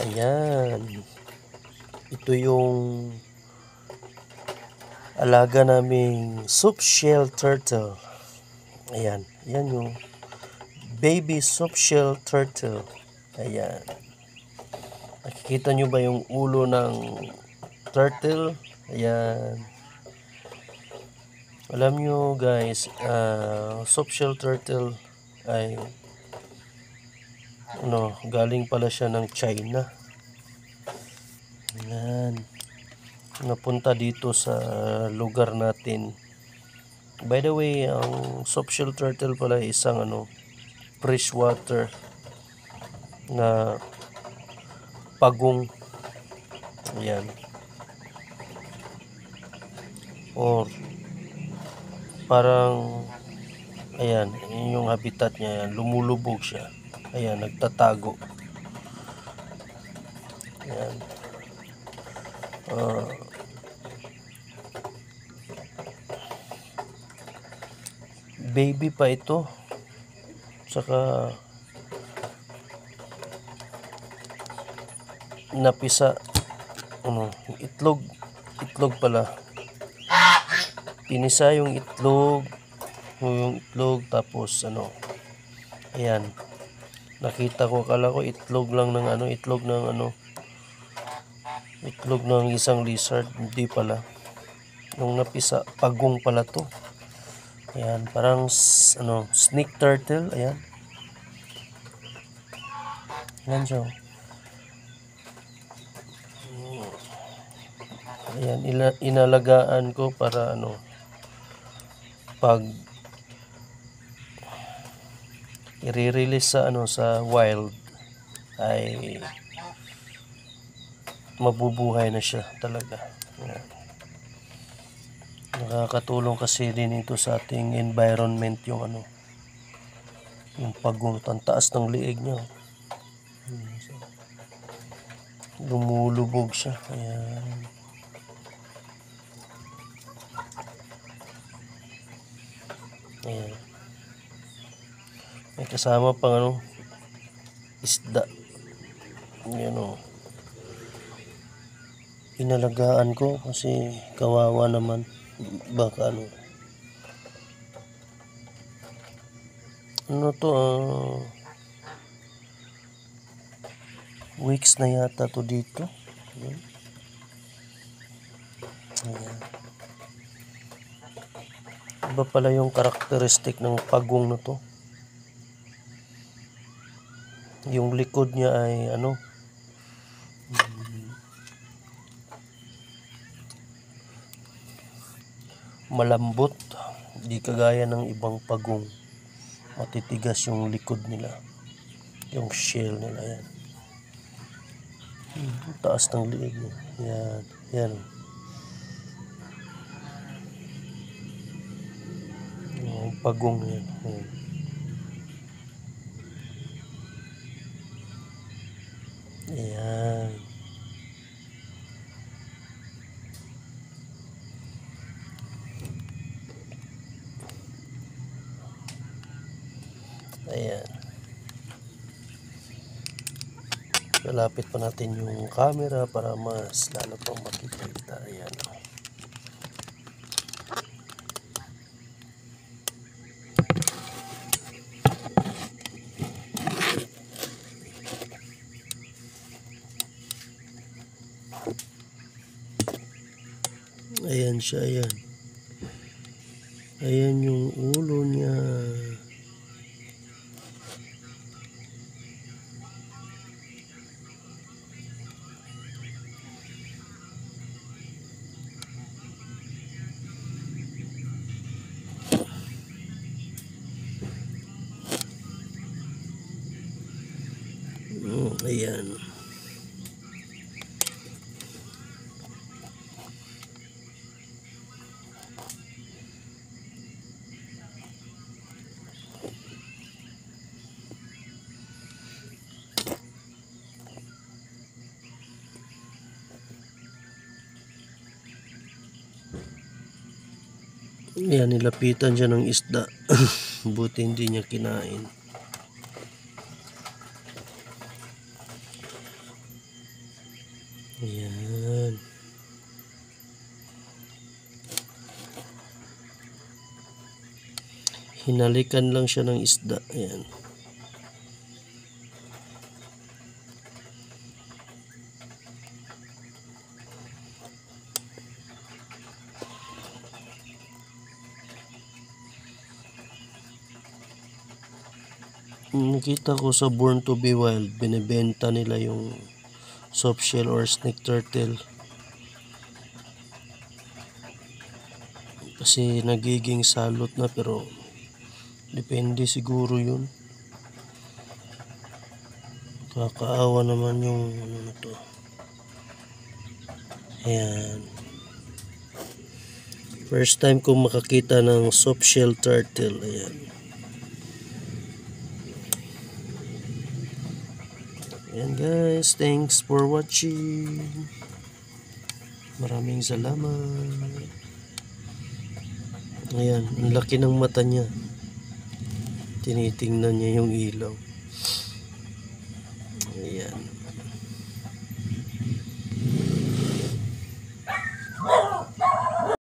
Ayan. Ito yung alaga naming soup shell turtle. Ayan. Ayan yung baby soup shell turtle. Ayan. Nakikita nyo ba yung ulo ng turtle? Ayan. Alam nyo guys, soup shell turtle ay galing pala siya ng China. Ayan. Napunta dito sa lugar natin. By the way, ang soup shell turtle pala ay isang freshwater na pagong. Ayan. Or parang ayan, yun yung habitat niya. Ayan, lumulubog siya. Ayan, nagtatago. Ayan. Baby pa ito. Saka napisa itlog pala. Pinisa yung itlog tapos ayan. Nakita ko, akala ko itlog lang ng itlog ng isang lizard, hindi pala. Nung napisa, pagong pala to. Ayan, parang snake turtle, ayan. Ayan siya. Ayan, inalagaan ko para pag i-release sa wild ay mabubuhay na siya talaga. Ayan. Nakakatulong kasi din ito sa ating environment yung yung pagong, ang taas ng liig niya. Lumulubog siya. Ayan. Ayan. May kasama pang isda. Ayan inalagaan ko kasi kawawa naman, baka weeks na yata to dito. Ayan. Ayan. Iba pala yung karakteristik ng pagong na to. Yung likod niya ay malambot, di kagaya ng ibang pagong. Matitigas yung likod nila, yung shell nila. Yan, taas ng liig niya. Yan, yan. Yung pagong yan. Yan. Ayan. Ayan. Lalapit pa natin yung camera para mas lalo pang makikita. Ayan. Ayan siya, ayan. Ayan yung ulo niya. Ayan. Ayan, nilapitan siya ng isda. Buti hindi niya kinain. Ayan. Hinalikan lang siya ng isda. Ayan. Nakita ko sa Born to be Wild, binibenta nila yung soft shell or snake turtle. Kasi nagiging salot na, pero depende siguro yun. Kakaawa naman yung ano na to. Ayan. First time kong makakita ng soft shell turtle. Ayan. Ayan guys, thanks for watching. Maraming salamat. Ayan, ang laki ng mata niya. Tinitingnan niya yung ilaw. Ayan.